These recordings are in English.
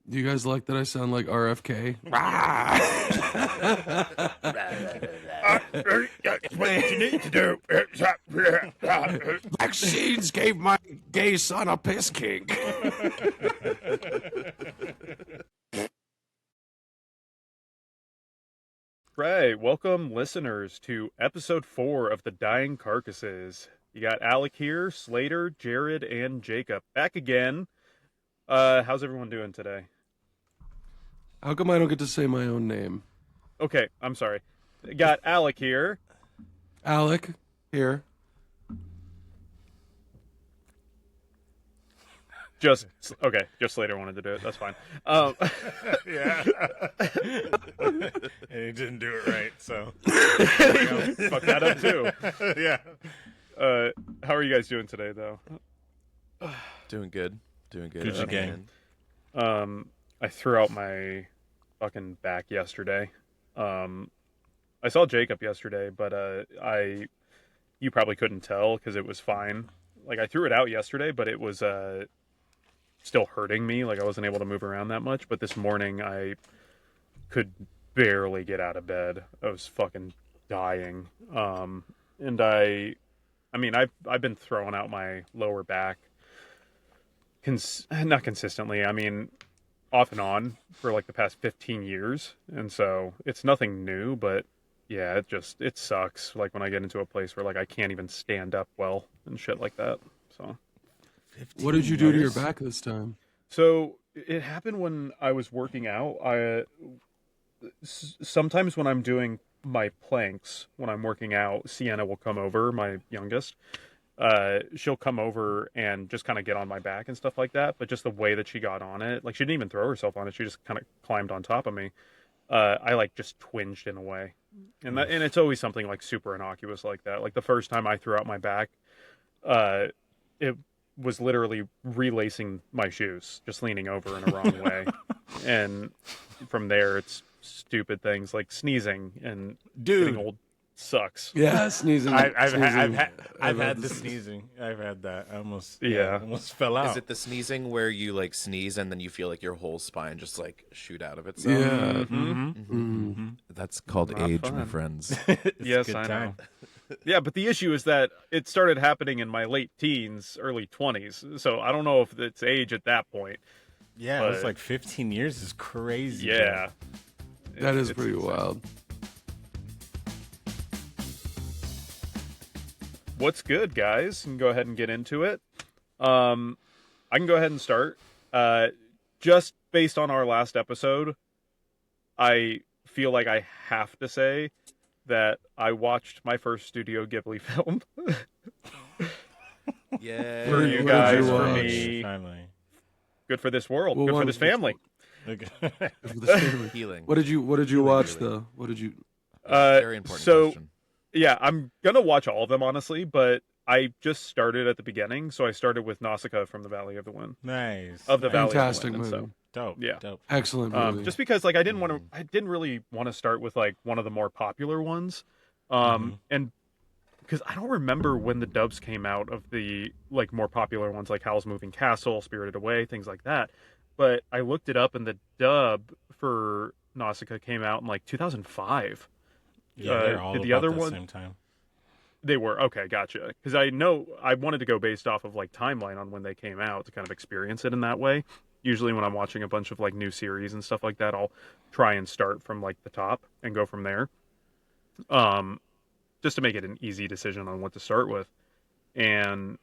Do you guys like that I sound like RFK? What you need to do. Vaccines gave my gay son a piss kink. Right, welcome listeners to episode 4 of the Dying Carcasses. You got Alec here, Slater, Jared, and Jacob back again. How's everyone doing today? How come I don't get to say my own name? Okay, I'm sorry. Got Alec here. Alec, here. Just Slater wanted to do it. That's fine. Yeah. And he didn't do it right, so. Fuck that up too. Yeah. How are you guys doing today, though? Doing good. Gucci gang. I threw out my fucking back yesterday. I saw Jacob yesterday, but you probably couldn't tell because it was fine. Like, I threw it out yesterday, but it was still hurting me. Like, I wasn't able to move around that much. But this morning, I could barely get out of bed. I was fucking dying. And I've been throwing out my lower back, not consistently. I mean, off and on for like the past 15 years. And so it's nothing new, but yeah, it sucks. Like when I get into a place where like I can't even stand up well and shit like that. So. What did you do to your back this time? So it happened when I was working out. Sometimes when I'm doing my planks, when I'm working out, Sienna will come over, my youngest. She'll come over and just kind of get on my back and stuff like that. But just the way that she got on it, like she didn't even throw herself on it. She just kind of climbed on top of me. I like just twinged in a way. And it's always something like super innocuous like that. Like the first time I threw out my back, it was literally relacing my shoes, just leaning over in a wrong way. And from there, it's stupid things like sneezing and getting old sucks. Yeah, sneezing. I've had the sneezing. I've had that. I almost fell out. Is it the sneezing where you like sneeze and then you feel like your whole spine just like shoot out of itself? Yeah. Mm-hmm. That's called Not age, fun. my friends. Yes, I know. Yeah, but the issue is that it started happening in my late teens, early 20s. So I don't know if it's age at that point. Yeah, but it was like 15 years is crazy. Yeah. That is It's pretty insane. wild. What's good, guys? And go ahead and get into it. I can go ahead and start. Just based on our last episode, I feel like I have to say that I watched my first Studio Ghibli film. Yeah. For you What did guys, you for watch? me. Finally. Good for this world. Well, Good for one- this family. Okay. For the family. Healing. What did you Healing, watch healing. though? What did you? Very important so question. yeah, I'm gonna watch all of them honestly, but I just started at the beginning, so I started with Nausicaa from the Valley of the Wind. Nice. Of the Valley Fantastic of the Wind. movie. And Dope. Yeah. Dope. Excellent so, movie. just because like I didn't really want to start with like one of the more popular ones, and because I don't remember when the dubs came out of the like more popular ones like Howl's Moving Castle, Spirited Away, things like that. But I looked it up, and the dub for Nausicaa came out in like 2005. Yeah, they're all did the about other the one- same time. They were okay, gotcha. Because I know I wanted to go based off of like timeline on when they came out to kind of experience it in that way. Usually, when I'm watching a bunch of like new series and stuff like that, I'll try and start from like the top and go from there. Just to make it an easy decision on what to start with. And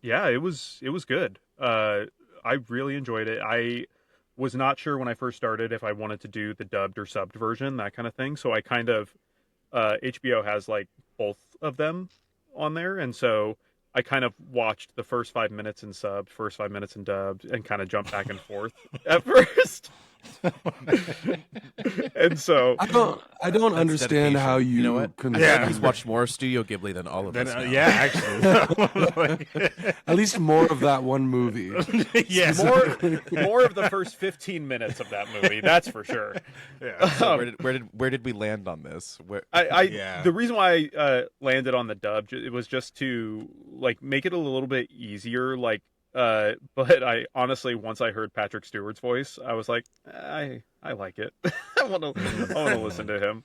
yeah, it was good. I really enjoyed it. I was not sure when I first started if I wanted to do the dubbed or subbed version, that kind of thing. So I kind of HBO has like both of them on there, and so I kind of watched the first 5 minutes in subbed, first 5 minutes in dubbed, and kind of jumped back and forth at first. And so I don't understand dedication. how you. You know what? Can, Yeah. He's watched more Studio Ghibli than all of Then, us. now. yeah, actually. At least more of that one movie. Yes. more of the first 15 minutes of that movie, that's for sure. Yeah. So where did we land on this? Where Yeah. The reason why I landed on the dub, it was just to like make it a little bit easier. Like But I honestly, once I heard Patrick Stewart's voice, I was like, I like it. I want to listen to him,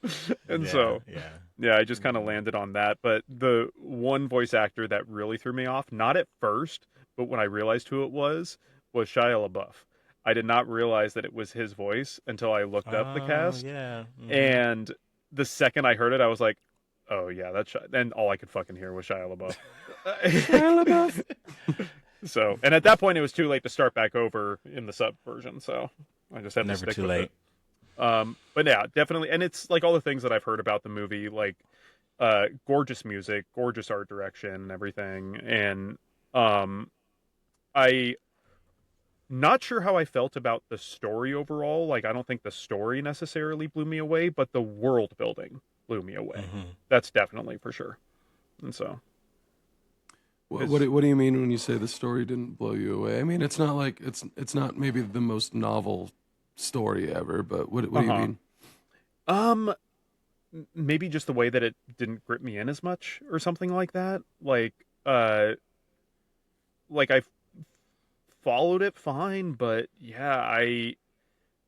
and so yeah, I just kind of landed on that. But the one voice actor that really threw me off, not at first, but when I realized who it was Shia LaBeouf. I did not realize that it was his voice until I looked up the cast, Yeah. and the second I heard it, I was like, oh yeah, that's and all I could fucking hear was Shia LaBeouf. Shia LaBeouf. So, and at that point, it was too late to start back over in the sub version. So I just had to Never stick too with late. it. But yeah, definitely, and it's like all the things that I've heard about the movie, like gorgeous music, gorgeous art direction, and everything. And I not sure how I felt about the story overall. Like, I don't think the story necessarily blew me away, but the world building blew me away. That's definitely for sure. And so. What do you mean when you say the story didn't blow you away? I mean, it's not like it's not maybe the most novel story ever, but what do you mean? Maybe just the way that it didn't grip me in as much or something like that. Like I followed it fine, but yeah,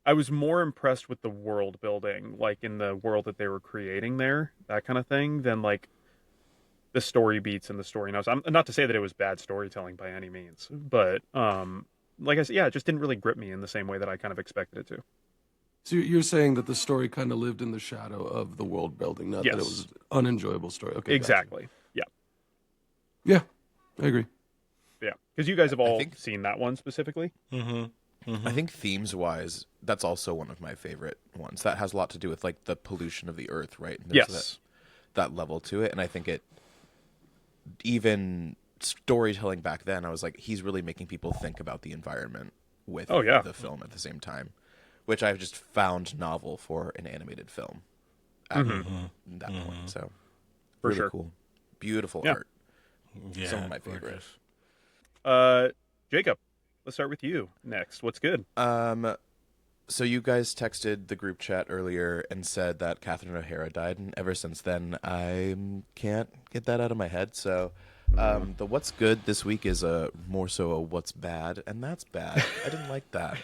I was more impressed with the world building, like in the world that they were creating there, that kind of thing, than like the story beats and the story notes. I'm not to say that it was bad storytelling by any means, but like I said, yeah, it just didn't really grip me in the same way that I kind of expected it to. So you're saying that the story kind of lived in the shadow of the world building, not that it was an unenjoyable story. Okay, exactly. Gotcha. Yeah. Yeah, I agree. Yeah, because you guys have all seen that one specifically. I think themes-wise, that's also one of my favorite ones. That has a lot to do with like the pollution of the earth, right? And there's that level to it, and I think it even storytelling back then, I was like, he's really making people think about the environment with the film at the same time, which I've just found novel for an animated film at that point. So, for really sure, cool, beautiful art. Yeah, Some of my favorites. Jacob, let's start with you next. What's good? So you guys texted the group chat earlier and said that Catherine O'Hara died, and ever since then I can't get that out of my head. So the what's good this week is more so a what's bad, and that's bad. I didn't like that.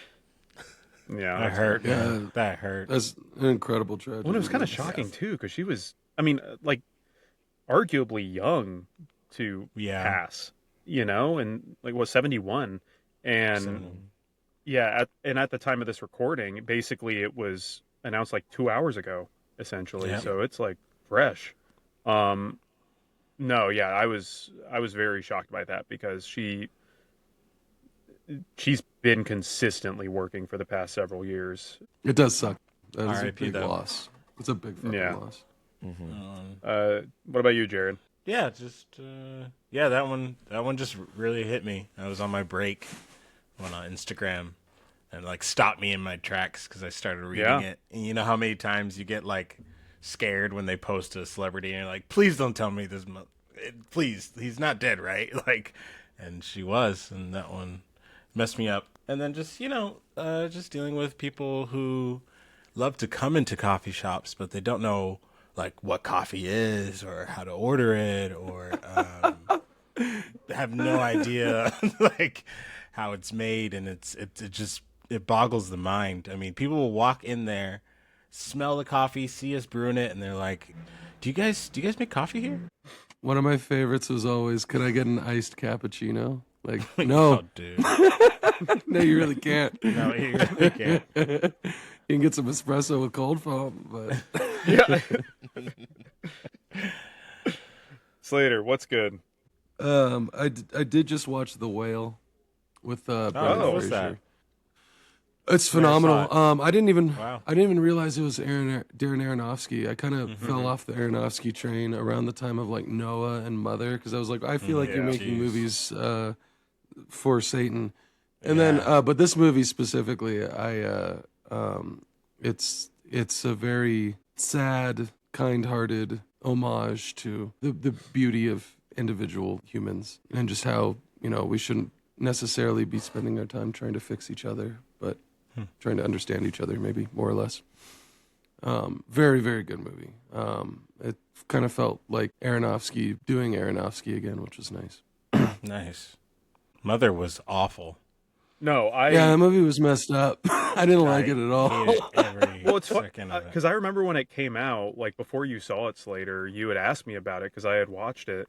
Yeah, that hurt. Yeah, that hurt. That's an incredible tragedy. Well, it was kind of shocking too, because she was, I mean, like, arguably young to pass, you know, and like was 71, and yeah, at the time of this recording, basically it was announced like 2 hours ago, essentially. So it's like fresh. No, yeah, I was very shocked by that because she's been consistently working for the past several years. It does suck. That is a R.I.P. big loss. It's a big fucking loss. What about you, Jared? Yeah, just that one just really hit me. I was on my break on Instagram and like stopped me in my tracks because I started reading it. And you know how many times you get like scared when they post a celebrity and you're like, please don't tell me this. Please, he's not dead, right? Like, and she was, and that one messed me up. And then just just dealing with people who love to come into coffee shops, but they don't know like what coffee is or how to order it or have no idea like how it's made, and it boggles the mind. I mean, people will walk in there, smell the coffee, see us brewing it, and they're like, do you guys make coffee here? One of my favorites was always, could I get an iced cappuccino? Like, no. Oh, dude. No, you really can't. No, you really can't. You can get some espresso with cold foam, but Yeah. Slater, what's good? I did just watch The Whale with Brendan what's Fraser. that? It's phenomenal. I didn't even Wow. I didn't even realize it was Darren Aronofsky. I kind of fell off the Aronofsky train around the time of like Noah and Mother, because I was like, I feel like you're making movies for Satan. And then but this movie specifically, it's a very sad, kind-hearted homage to the beauty of individual humans and just how, we shouldn't necessarily be spending our time trying to fix each other, but trying to understand each other, maybe more or less. Very, very good movie. It kind of felt like Aronofsky doing Aronofsky again, which was nice. Nice. Mother was awful. No, Yeah, the movie was messed up. I didn't like it at all. hated every well, it's fun second of it. because I remember when it came out, like before you saw it, Slater, you had asked me about it because I had watched it,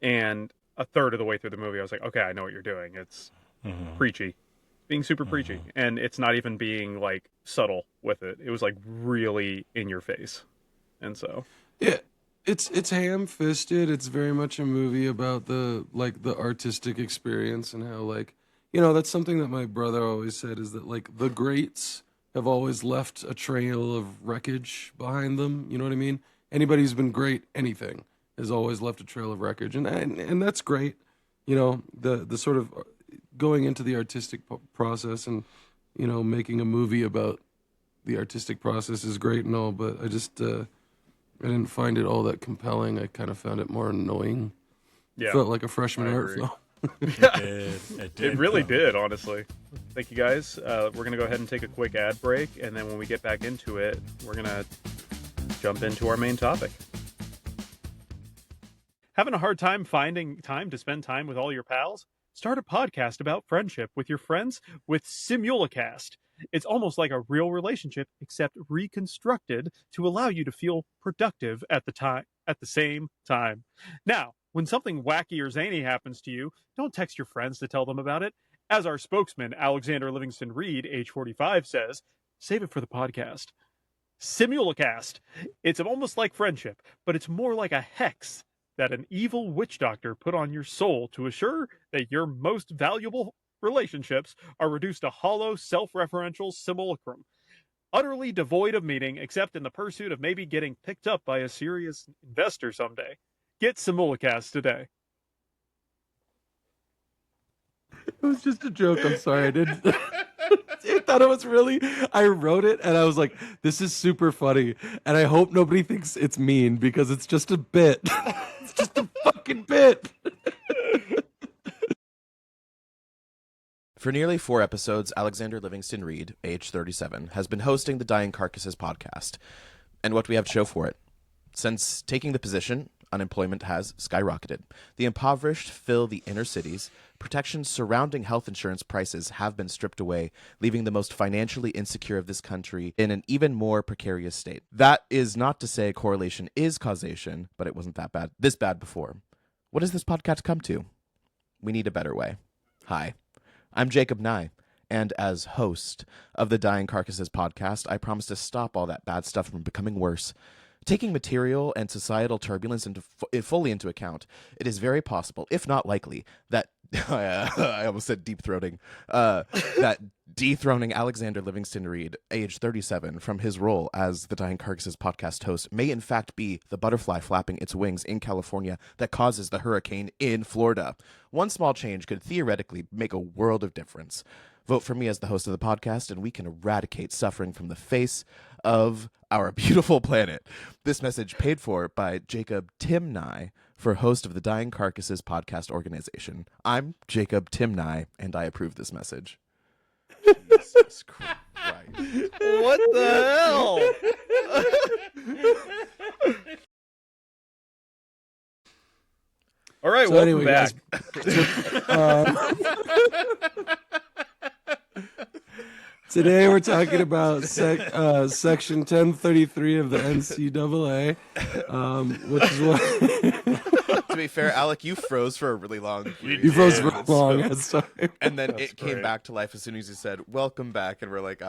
and a third of the way through the movie, I was like, okay, I know what you're doing. It's preachy, being super preachy, and it's not even being like subtle with it. It was like really in your face, and so Yeah, it's ham-fisted. It's very much a movie about the artistic experience and how that's something that my brother always said is that like the greats have always left a trail of wreckage behind them. You know what I mean? Anybody who's been great, anything, has always left a trail of wreckage, and that's great. The sort of going into the artistic process and making a movie about the artistic process is great and all, but I just I didn't find it all that compelling. I kind of found it more annoying. yeah, Felt like a freshman I art agree. film. It really did, honestly. Thank you guys. We're going to go ahead and take a quick ad break, and then when we get back into it, we're going to jump into our main topic. Having a hard time finding time to spend time with all your pals? Start a podcast about friendship with your friends with Simulacast. It's almost like a real relationship, except reconstructed to allow you to feel productive at the same time. Now, when something wacky or zany happens to you, don't text your friends to tell them about it. As our spokesman, Alexander Livingston Reed, age 45, says, save it for the podcast. Simulacast. It's almost like friendship, but it's more like a hex that an evil witch doctor put on your soul to assure that your most valuable relationships are reduced to hollow, self-referential simulacrum, utterly devoid of meaning except in the pursuit of maybe getting picked up by a serious investor someday. Get Simulacast today. It was just a joke. I'm sorry. I didn't. I thought it was really. I wrote it and I was like, "This is super funny," and I hope nobody thinks it's mean because it's just a bit. It's just a fucking bit. For nearly 4 episodes, Alexander Livingston Reed, age 37, has been hosting the Dying Carcasses podcast. And what do we have to show for it? Since taking the position, unemployment has skyrocketed. The impoverished fill the inner cities. Protections surrounding health insurance prices have been stripped away, leaving the most financially insecure of this country in an even more precarious state. That is not to say correlation is causation, but it wasn't this bad before. What does this podcast come to? We need a better way. Hi, I'm Jacob Nye, and as host of the Dying Carcasses podcast, I promise to stop all that bad stuff from becoming worse. Taking material and societal turbulence fully into account, it is very possible, if not likely, that I almost said deep-throating, that dethroning Alexander Livingston Reed, age 37, from his role as the Dying Carcasses podcast host may in fact be the butterfly flapping its wings in California that causes the hurricane in Florida. One small change could theoretically make a world of difference. Vote for me as the host of the podcast, and we can eradicate suffering from the face of our beautiful planet. This message paid for by Jacob Tim Nye for host of the Dying Carcasses podcast organization. I'm Jacob Tim Nye, and I approve this message. Jesus Christ. What the hell? All right, So welcome anyway, back. Today we're talking about section 1033 of the NCAA, which is what To be fair, Alec, you froze for a really long period. you froze for Yeah, long. so- I'm sorry. And then That's it came great. back to life as soon as you said, welcome back. And we're like,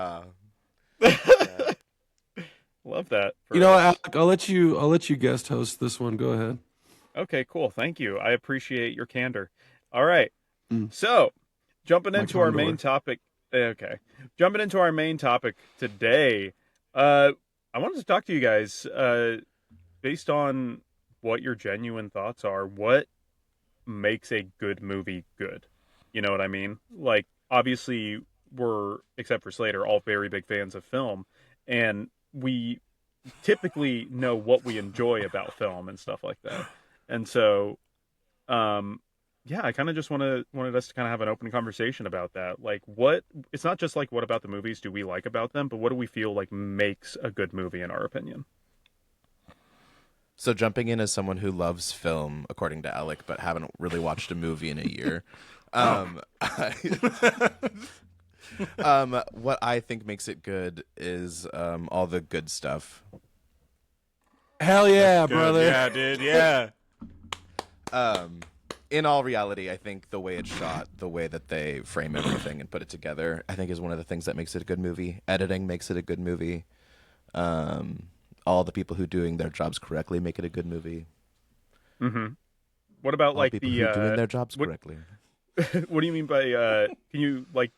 Love that. You know, Alec, I'll let you guest host this one. Go ahead. Okay, cool. Thank you. I appreciate your candor. All right. Mm. So, jumping My into our main condor. topic. Okay. Jumping into our main topic today. I wanted to talk to you guys based on what your genuine thoughts are. What makes a good movie good? You know what I mean? Like, obviously, we're, except for Slater, all very big fans of film. And we typically know what we enjoy about film and stuff like that. And so, yeah, I kind of just wanted us to kind of have an open conversation about that. Like, it's not just like what about the movies do we like about them, but what do we feel like makes a good movie in our opinion? So jumping in as someone who loves film, according to Alec, but haven't really watched a movie in a year, What I think makes it good is all the good stuff. Hell yeah, Good. brother. Yeah, dude. Yeah. In all reality, I think the way it's shot, the way that they frame everything and put it together, I think is one of the things that makes it a good movie. Editing makes it a good movie. All the people who doing their jobs correctly make it a good movie. What about All like people the who doing their jobs what, correctly. what do you mean by can you like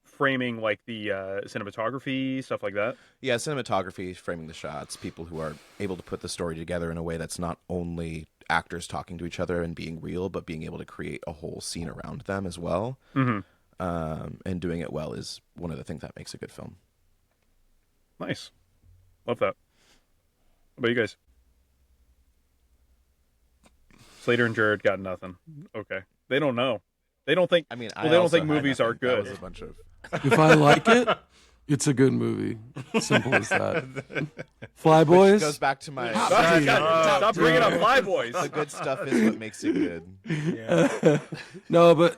framing like the cinematography, stuff like that? Yeah, cinematography, framing the shots, people who are able to put the story together in a way that's not only actors talking to each other and being real, but being able to create a whole scene around them as well. And doing it well is one of the things that makes a good film. Nice. Love that. What about you guys? Slater and Jared got nothing. Okay. They don't know. They don't think. I mean, well, they don't think movies are good. That was a bunch of. If I like it, it's a good movie. Simple as that. Fly Boys. Goes back to my. Stop bringing up Fly Boys. The good stuff is what makes it good. Yeah. No, but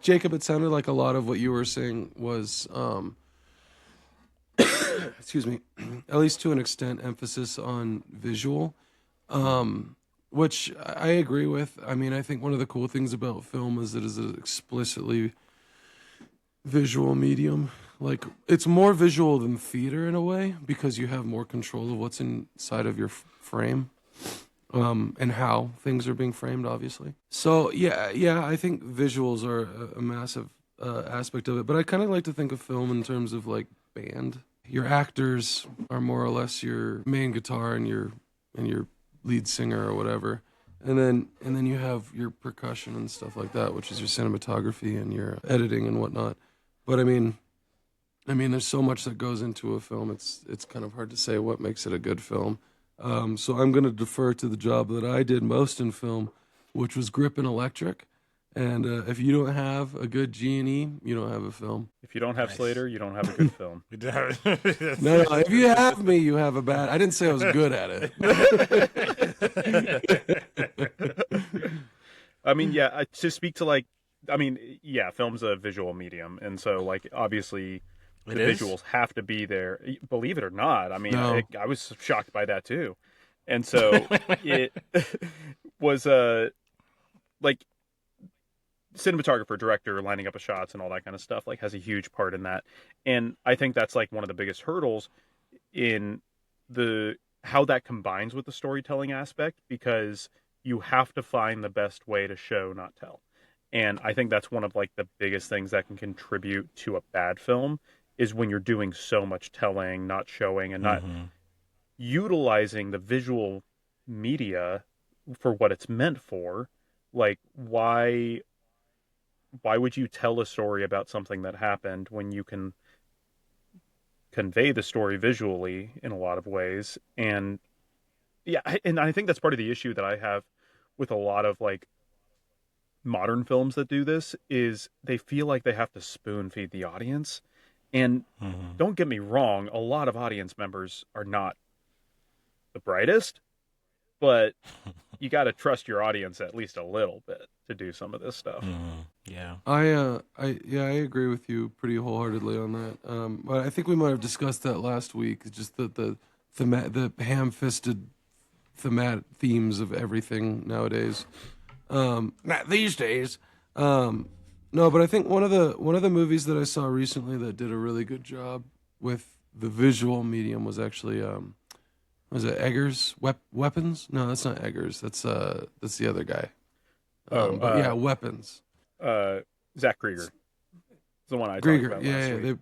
Jacob, it sounded like a lot of what you were saying was, excuse me, at least to an extent, emphasis on visual, which I agree with. I mean, I think one of the cool things about film is that it is an explicitly visual medium. Like, it's more visual than theater in a way because you have more control of what's inside of your frame. And how things are being framed, obviously. So yeah, I think visuals are a massive aspect of it. But I kind of like to think of film in terms of like band. Your actors are more or less your main guitar and your lead singer or whatever, and then you have your percussion and stuff like that, which is your cinematography and your editing and whatnot. But I mean, there's so much that goes into a film. It's kind of hard to say what makes it a good film. So I'm going to defer to the job that I did most in film, which was grip and electric. And if you don't have a good G&E, you don't have a film. If you don't have Slater, you don't have a good film. No, if you have me, you have a bad. I didn't say I was good at it. I mean, yeah, to speak to like, I mean, yeah, film's a visual medium. And so, like, obviously, the visuals have to be there. Believe it or not. I mean, No. I was shocked by that, too. And so it was, like, cinematographer, director, lining up of shots and all that kind of stuff, like, has a huge part in that. And I think that's, like, one of the biggest hurdles in how that combines with the storytelling aspect, because you have to find the best way to show, not tell. And I think that's one of, like, the biggest things that can contribute to a bad film is when you're doing so much telling, not showing, and not utilizing the visual media for what it's meant for. Like, why would you tell a story about something that happened when you can convey the story visually in a lot of ways? And yeah, and I think that's part of the issue that I have with a lot of like modern films that do this is they feel like they have to spoon feed the audience. And don't get me wrong, a lot of audience members are not the brightest, but you got to trust your audience at least a little bit to do some of this stuff. Yeah. I agree with you pretty wholeheartedly on that. But I think we might have discussed that last week. Just the ham-fisted themes of everything nowadays. Not these days. No, but I think one of the movies that I saw recently that did a really good job with the visual medium was actually was it Eggers Weapons? No, that's not Eggers. That's the other guy. But yeah, Weapons. Zach Krieger. It's the one I talked about last week.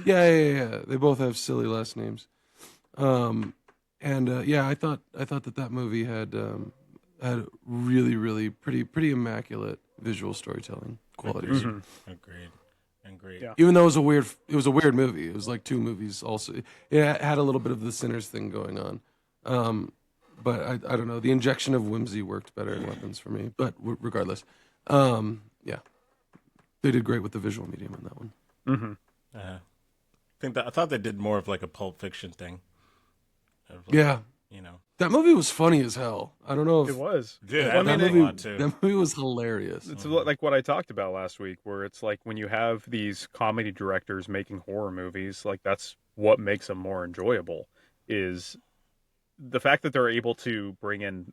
Yeah. They both have silly last names. Yeah, I thought that movie had really, really pretty immaculate visual storytelling qualities. Agreed. Yeah. Even though it was a weird movie. It was like two movies also. It had a little bit of the Sinners thing going on. But I don't know. The injection of whimsy worked better in Weapons for me. But regardless, yeah, they did great with the visual medium in that one. I thought they did more of like a Pulp Fiction thing. Yeah. That movie was funny as hell. I don't know if It was. Dude, Well, I I mean, loved it a lot too. that movie was hilarious. it's like what I talked about last week, where it's like when you have these comedy directors making horror movies, like that's what makes them more enjoyable. Is the fact that they're able to bring in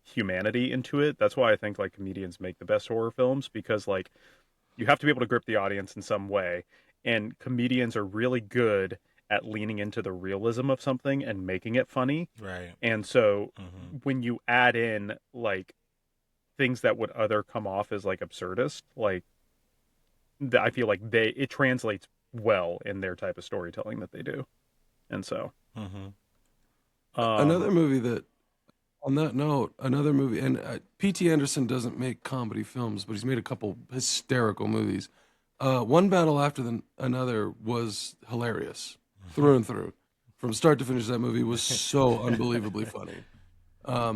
humanity into it. That's why I think like comedians make the best horror films, because like you have to be able to grip the audience in some way, and comedians are really good at leaning into the realism of something and making it funny. Right. And so Hmm. when you add in like things that would other come off as like absurdist, like I feel like it translates well in their type of storytelling that they do. And so Hmm. um Another movie that, on that note, another movie, and P.T. Anderson doesn't make comedy films, but he's made a couple hysterical movies. One Battle After Another was hilarious, through and through. From start to finish, that movie was so unbelievably funny.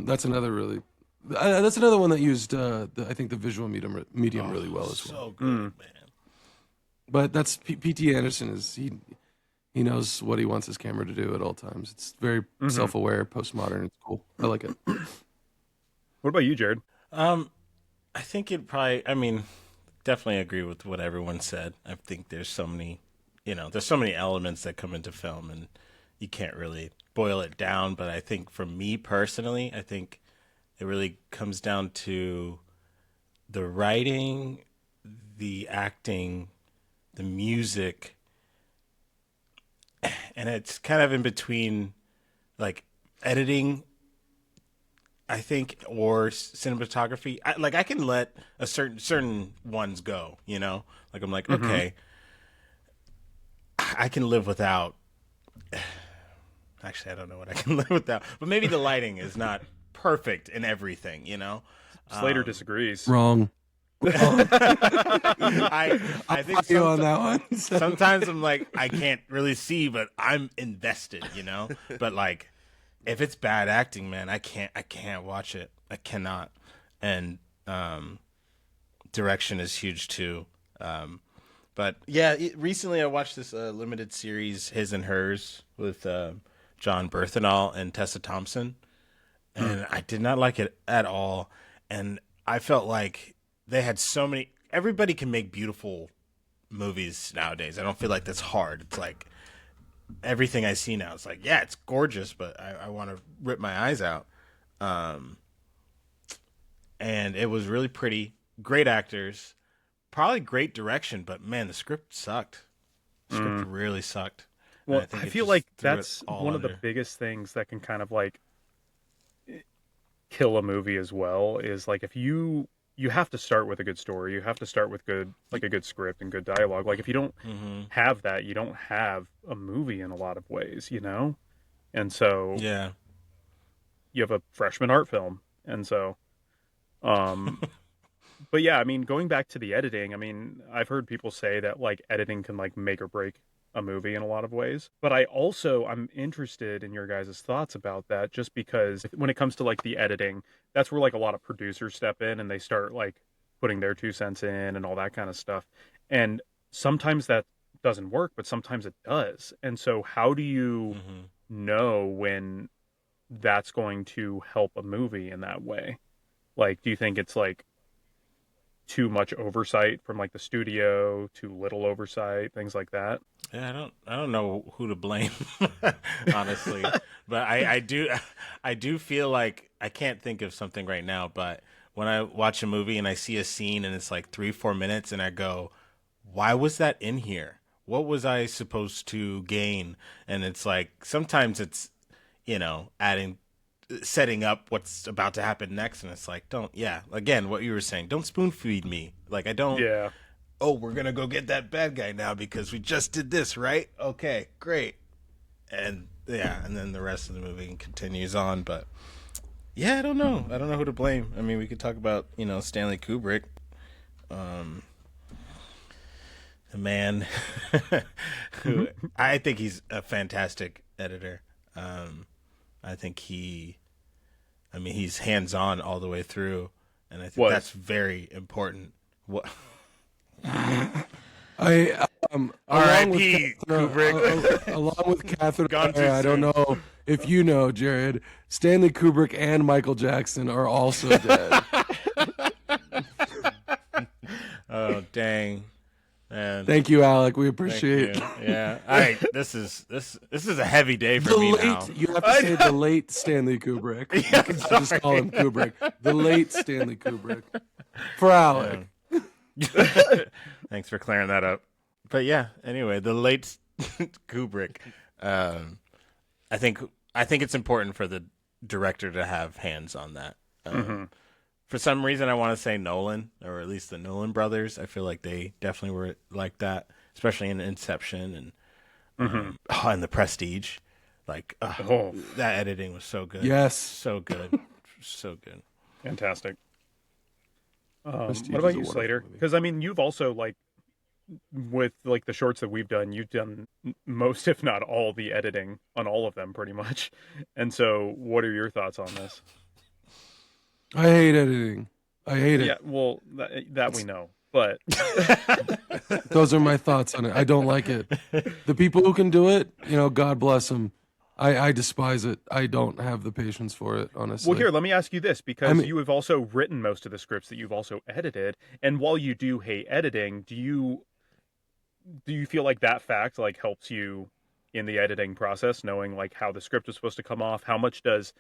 That's another really, that's another one that used, I think, the visual medium really well as well. So good, man. But that's P.T. Anderson he knows what he wants his camera to do at all times. It's very self-aware, postmodern. It's cool. I like it. what about you, Jared? I think it probably. I mean, definitely agree with what everyone said. I think there's so many, there's so many elements that come into film, and you can't really boil it down. But I think for me personally, I think it really comes down to the writing, the acting, the music, and it's kind of in between, like editing, I think, or cinematography. I can let a certain ones go, Like I'm like, okay, I can live without. Actually, I don't know what I can live without, but maybe the lighting is not perfect in everything, Slater disagrees. Wrong. I think You on that one? sometimes I'm like, I can't really see, but I'm invested, But like, if it's bad acting, man, I can't watch it. I cannot. And direction is huge too. But yeah, recently I watched this limited series, His and Hers, with John Berthenol and Tessa Thompson, and I did not like it at all. And I felt like they had so many. Everybody can make beautiful movies nowadays. I don't feel like that's hard. It's like everything I see now. It's like, yeah, it's gorgeous, but I want to rip my eyes out. And it was really pretty. Great actors, probably great direction, but man, the script sucked. The script really sucked. And Well, think I it feel just like threw it that's all one of the under. biggest things that can kind of like kill a movie as well, is like if you have to start with a good story, you have to start with a good script and good dialogue. Like if you don't have that, you don't have a movie in a lot of ways, And so Yeah. you have a freshman art film. And so um but yeah, I mean, going back to the editing, I mean, I've heard people say that like editing can like make or break a movie in a lot of ways. But I'm interested in your guys' thoughts about that, just because when it comes to like the editing, that's where like a lot of producers step in and they start like putting their 2 cents in and all that kind of stuff. And sometimes that doesn't work, but sometimes it does. And so how do you know when that's going to help a movie in that way? Like, do you think it's like too much oversight from like the studio, too little oversight, things like that? Yeah, I don't know who to blame, honestly. But I do feel like I can't think of something right now, but when I watch a movie and I see a scene and it's like 3-4 minutes and I go, why was that in here? What was I supposed to gain? And it's like sometimes it's, adding setting up what's about to happen next, and it's like, again, what you were saying, don't spoon feed me. Like, I don't, Yeah. oh, we're gonna go get that bad guy now because we just did this, right? Okay, great. And yeah, and then the rest of the movie continues on. But yeah, I don't know who to blame. I mean, we could talk about Stanley Kubrick, the man who I think he's a fantastic editor. I think he's hands on all the way through, and I think that's very important. What? I R.I.P. Kubrick. Along with Catherine Gone too O'Hara, I don't soon. know if you know, Jared, Stanley Kubrick and Michael Jackson are also dead. Oh, dang. Man. Thank you, Alec. We Thank appreciate you. Yeah. All right. This is a heavy day for the me late. now. You have to say the late Stanley Kubrick. You Yeah, can just call him Kubrick. The late Stanley Kubrick. For Alec. Thanks for clearing that up. But yeah, anyway, the late Kubrick. I think it's important for the director to have hands on that. For some reason, I want to say Nolan, or at least the Nolan brothers. I feel like they definitely were like that, especially in Inception and The Prestige. Like, that editing was so good. Yes. So good. So good. Fantastic. Prestige What about is a you, wonderful Slater? movie. Because I mean, you've also like with like the shorts that we've done, you've done most, if not all, the editing on all of them, pretty much. And so, what are your thoughts on this? I hate editing. I hate it. Yeah, well, that we know, but Those are my thoughts on it. I don't like it. The people who can do it, God bless them. I despise it. I don't have the patience for it, honestly. well, here, let me ask you this, because I mean- you have also written most of the scripts that you've also edited, and while you do hate editing, do you feel like that fact like helps you in the editing process, knowing like how the script is supposed to come off? How much does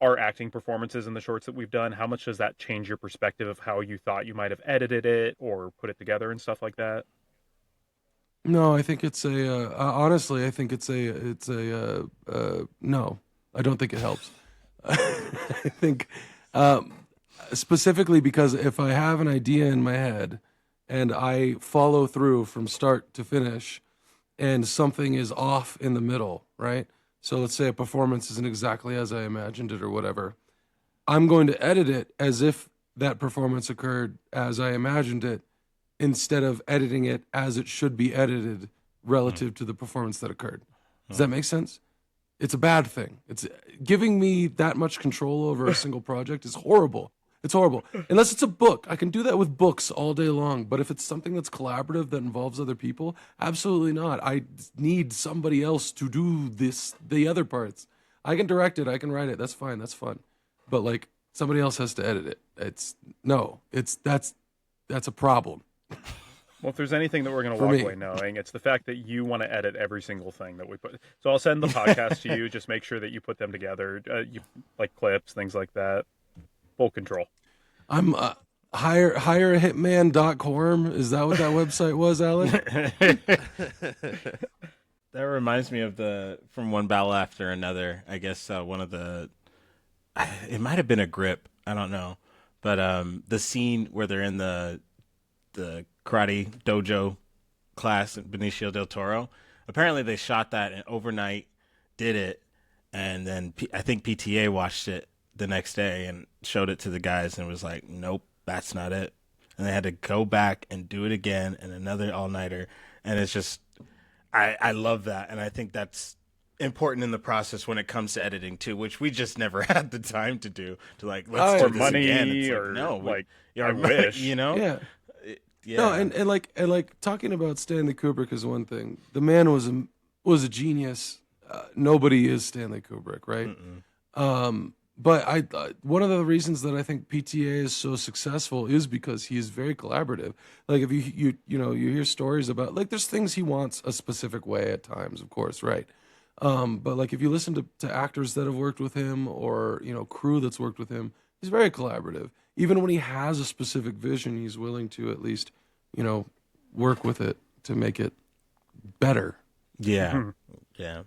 our acting performances in the shorts that we've done, how much does that change your perspective of how you thought you might have edited it or put it together and stuff like that? No, I think it's honestly, I think no, I don't think it helps. I think, specifically because if I have an idea in my head and I follow through from start to finish and something is off in the middle, right? So let's say a performance isn't exactly as I imagined it or whatever. I'm going to edit it as if that performance occurred as I imagined it, instead of editing it as it should be edited relative to the performance that occurred. Does that make sense? It's a bad thing. It's giving me that much control over a single project is horrible. It's horrible. Unless it's a book. I can do that with books all day long. But if it's something that's collaborative that involves other people, absolutely not. I need somebody else to do the other parts. I can direct it. I can write it. That's fine. That's fun. But like somebody else has to edit it. That's a problem. Well, if there's anything that we're going to For walk me. away knowing, it's the fact that you want to edit every single thing that we put. So I'll send the podcast to you. Just make sure that you put them together, you like clips, things like that. Full control. I'm hireahitman.com. Is that what that website was, Alan? That reminds me of from One Battle After Another. I guess one of it might have been a grip. I don't know, but the scene where they're in the karate dojo class at Benicio del Toro. Apparently, they shot that and overnight, did it, and then I think PTA watched it the next day and showed it to the guys and was like, "Nope, that's not it." And they had to go back and do it again and another all-nighter. And it's just, I love that, and I think that's important in the process when it comes to editing too, which we just never had the time to do. To like, let's do Or this money, again. It's like, or no, like, yeah, I wish. you know, Yeah. yeah. No, and like talking about Stanley Kubrick is one thing. The man was a genius. Nobody is Stanley Kubrick, right? But one of the reasons that I think PTA is so successful is because he is very collaborative. Like if you hear stories about like there's things he wants a specific way at times, of course, right? But like if you listen to actors that have worked with him or crew that's worked with him, he's very collaborative. Even when he has a specific vision, he's willing to at least work with it to make it better. Yeah. Yeah.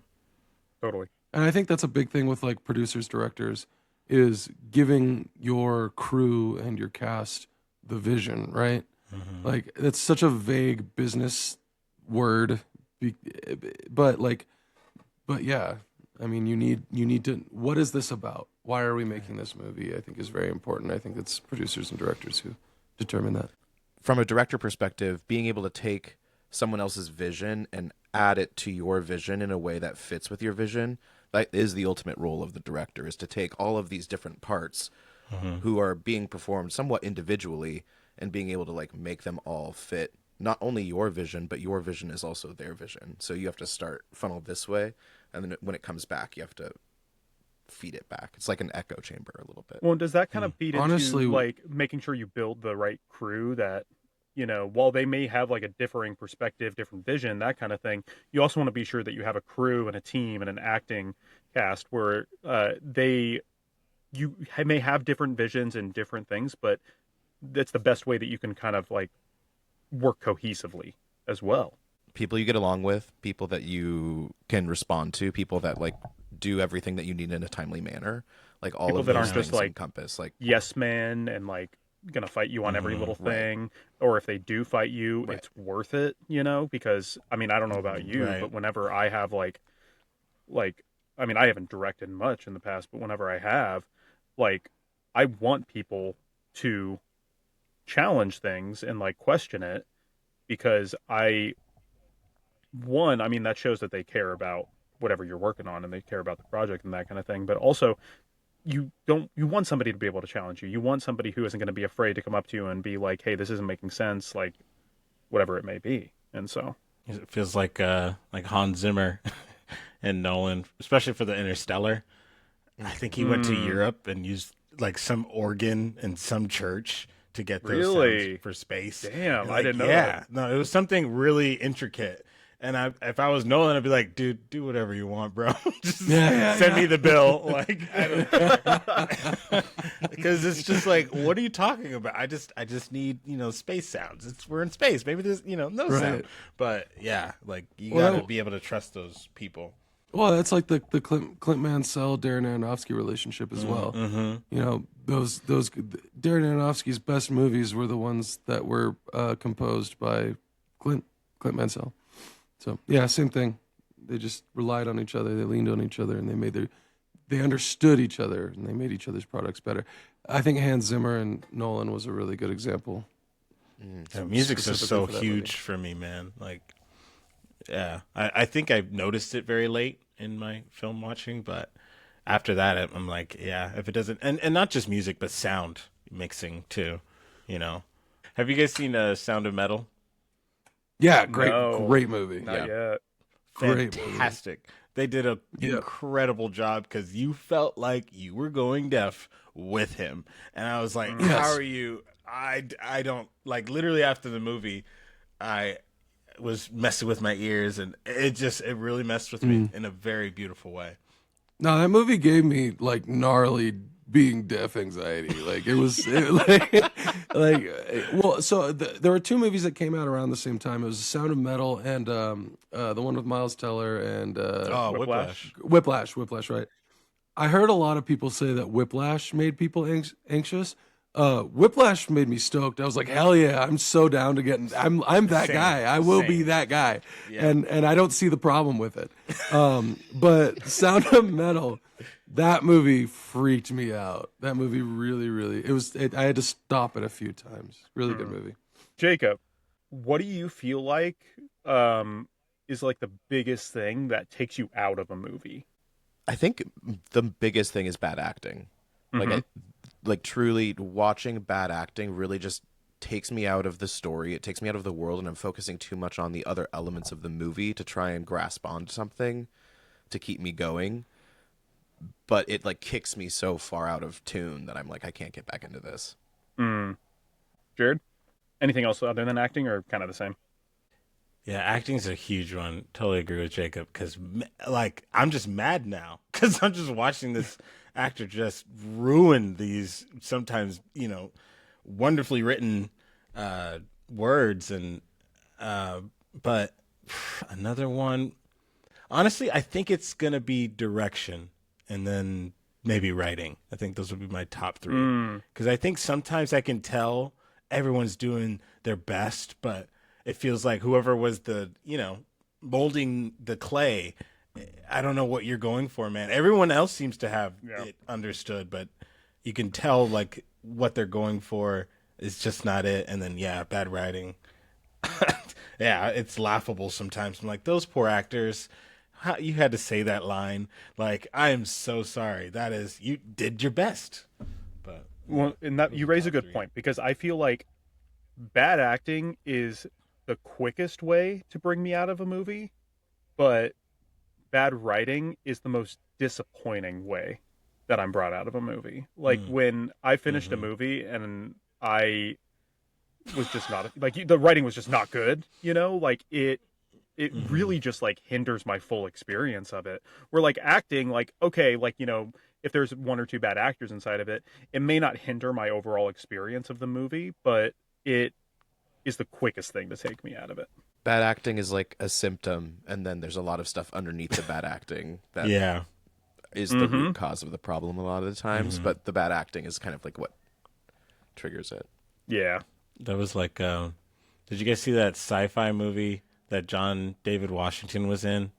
Totally. And I think that's a big thing with like producers, directors, is giving your crew and your cast the vision, right? Like it's such a vague business word, but yeah, I mean, you need to. What is this about? Why are we making this movie? I think is very important. I think it's producers and directors who determine that. From a director perspective, being able to take someone else's vision and add it to your vision in a way that fits with your vision, that is the ultimate role of the director, is to take all of these different parts who are being performed somewhat individually and being able to like make them all fit not only your vision, but your vision is also their vision. So you have to start funnel this way, and then when it comes back, you have to feed it back. It's like an echo chamber a little bit. Well, does that kind of feed into Honestly, like making sure you build the right crew that, while they may have like a differing perspective, different vision, that kind of thing, you also want to be sure that you have a crew and a team and an acting cast where you may have different visions and different things, but that's the best way that you can kind of like work cohesively as well. People you get along with, people that you can respond to, people that like do everything that you need in a timely manner. Like all People of that those aren't just things like encompass like yes men and like gonna fight you on every little thing, or if they do fight you, Right. it's worth it, because I mean, I don't know about you, Right. but whenever I have like I mean, I haven't directed much in the past, but whenever I have, like, I want people to challenge things and like question it, because I mean, that shows that they care about whatever you're working on and they care about the project and that kind of thing. But also, you want somebody to be able to challenge you. You want somebody who isn't going to be afraid to come up to you and be like, "Hey, this isn't making sense," like whatever it may be. And so, It feels like Hans Zimmer and Nolan, especially for the Interstellar. I think he went to Europe and used like some organ in some church to get those Really? sounds for space. Damn, And, I like, didn't know yeah, that. no, it was something really intricate. And if I was Nolan, I'd be like, dude, do whatever you want, bro. Just send me the bill. Like, because it's just like, what are you talking about? I just need space sounds. We're in space. Maybe there's no sound. But yeah, like you gotta be able to trust those people. Well, that's like the Clint Mansell Darren Aronofsky relationship as well. Those Darren Aronofsky's best movies were the ones that were composed by Clint Mansell. So yeah, same thing. They just relied on each other. They leaned on each other, and they understood each other, and they made each other's products better. I think Hans Zimmer and Nolan was a really good example. Yeah, music's just so specifically for that movie. huge for me, man. Like, yeah, I think I noticed it very late in my film watching, but after that, I'm like, yeah, if it doesn't, and not just music, but sound mixing too, Have you guys seen Sound of Metal? Yeah, No. great movie. not yet. Great movie. Fantastic. They did an incredible job because you felt like you were going deaf with him, and I was like, Yes. how are you? I don't like literally after the movie, I was messing with my ears, and it really messed with me in a very beautiful way. No, that movie gave me like gnarly being deaf anxiety. Like it was well. So there were two movies that came out around the same time. It was The Sound of Metal and the one with Miles Teller and Whiplash. Whiplash. Right. I heard a lot of people say that Whiplash made people anxious. Whiplash made me stoked. I was like, hell yeah, I'm so down to get. I'm that Same, guy. I will be same. that guy. Yeah. And I don't see the problem with it. But Sound of Metal, that movie freaked me out. That movie really I had to stop it a few times. Really good movie. Jacob, what do you feel like is like the biggest thing that takes you out of a movie? I think the biggest thing is bad acting. Like truly watching bad acting really just takes me out of the story. It takes me out of the world, and I'm focusing too much on the other elements of the movie to try and grasp onto something to keep me going. But it like kicks me so far out of tune that I'm like, I can't get back into this. Jared, anything else other than acting, or kind of the same? Yeah, acting's a huge one. Totally agree with Jacob because, like, I'm just mad now because I'm just watching this actor just ruin these sometimes, wonderfully written words. And but another one, honestly, I think it's gonna be direction and then maybe writing. I think those would be my top three because I think sometimes I can tell everyone's doing their best, but it feels like whoever was the, molding the clay, I don't know what you're going for, man. Everyone else seems to have it understood, but you can tell like what they're going for is just not it. And then, bad writing. Yeah, it's laughable sometimes. I'm like, those poor actors, how you had to say that line. Like, I am so sorry. That is, you did your best. But Well, and that you raise a good point, because I feel like bad acting is the quickest way to bring me out of a movie, but bad writing is the most disappointing way that I'm brought out of a movie. Like when I finished a movie and I was just not like the writing was just not good, you know, like it really just like hinders my full experience of it. Where like acting, like okay, like you know, if there's one or two bad actors inside of it, it may not hinder my overall experience of the movie, but it is the quickest thing to take me out of it. Bad acting is like a symptom, and then there's a lot of stuff underneath the bad acting that is the root cause of the problem a lot of the times. But the bad acting is kind of like what triggers it. Yeah. That was like, did you guys see that sci-fi movie that John David Washington was in?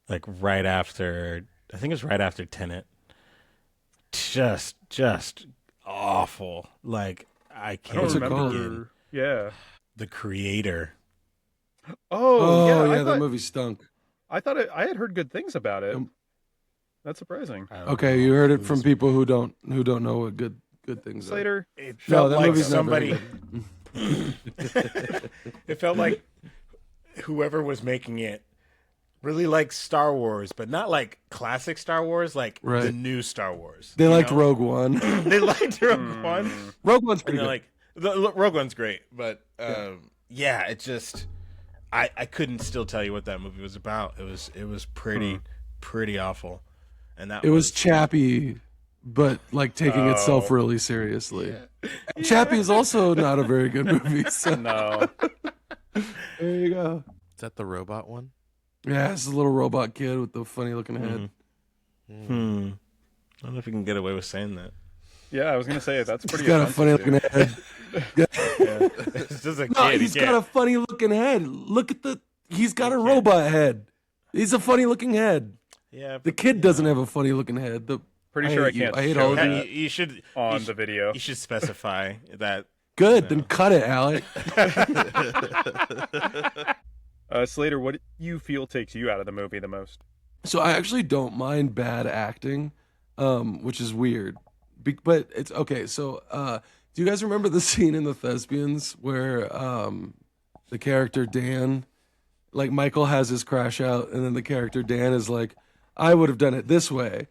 Like right after, I think it was right after Tenet. Just awful. Like I I can't don't What's it remember. Yeah. The Creator. Oh, yeah, I that thought, movie stunk. I thought I had heard good things about it. That's surprising. I don't Okay, know. you heard It it from was- people who don't know what good things are. Slater. It No, felt that like movie's not very somebody. It felt like whoever was making it really liked Star Wars, but not like classic Star Wars, like the Right. new Star Wars. They you liked know? Rogue One. They liked Rogue One. Rogue One's And pretty they're good. like, the Rogue One's great, but yeah, it just I couldn't still tell you what that movie was about. It was pretty awful, and that It was Chappie, but like taking itself really seriously. And Chappie is also not a very good movie. So No. there you go. Is that the robot one? Yeah, it's a little robot kid with the funny looking head. I don't know if you can get away with saying that. Yeah, I was gonna say that's pretty. He's got a funny offensive, looking head. It's just a kid. No, he he's can't- got a funny looking head. Look at he's got a robot head. He's a funny looking head. yeah, The but, kid you doesn't know. have a funny looking head. Pretty sure I hate you. can't I hate show all of that. you. You should on you the video. You should specify that. Good, then cut it, Alec. Slater, what do you feel takes you out of the movie the most? So I actually don't mind bad acting, which is weird. But it's okay. So do you guys remember the scene in The Thespians where the character Dan, like Michael has his crash out, and then the character Dan is like, I would have done it this way,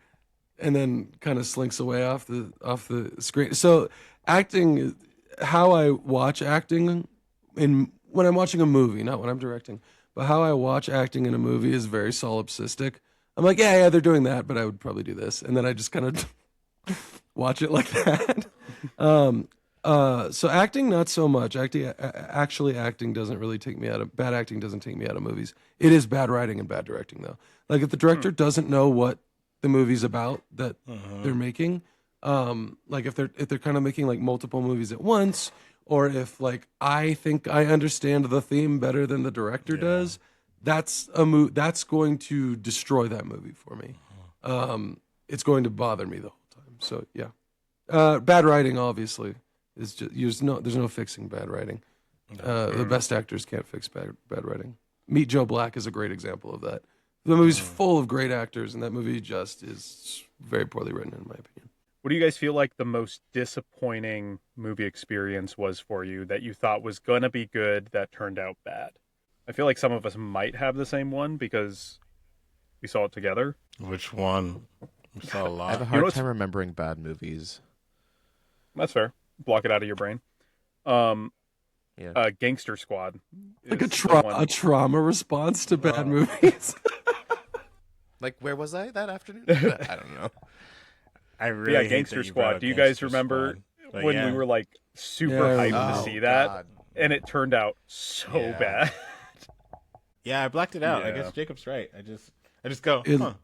and then kind of slinks away off the screen. So acting, how I watch acting when I'm watching a movie, not when I'm directing, but how I watch acting in a movie is very solipsistic. I'm like, yeah, they're doing that, but I would probably do this, and then I just kind of watch it like that. So acting, not so much. Acting doesn't really take me out of bad acting. Doesn't take me out of movies. It is bad writing and bad directing, though. Like if the director doesn't know what the movie's about that they're making, like if they're kind of making like multiple movies at once, or if like I think I understand the theme better than the director does, that's that's going to destroy that movie for me. It's going to bother me the whole time. So yeah, bad writing obviously is just there's no fixing bad writing. The best actors can't fix bad writing. Meet Joe Black is a great example of that. The movie's full of great actors, and that movie just is very poorly written, in my opinion. What do you guys feel like the most disappointing movie experience was for you that you thought was gonna be good that turned out bad? I feel like some of us might have the same one because we saw it together. Which one? We saw a I have a lot. hard what's- time remembering bad movies. That's fair. Block it out of your brain. Yeah. Gangster Squad. Like is the one- a trauma response to bad movies. Like, where was I that afternoon? I don't know. I really Yeah, hate Gangster that you brought Squad. up Do you guys Gangster remember Squad. But when yeah. we were like super Yeah, I hyped remember. to see that, God. and it turned out so Yeah. bad? Yeah, I blacked it out. I Yeah. guess Jacob's right. I just go, It- huh.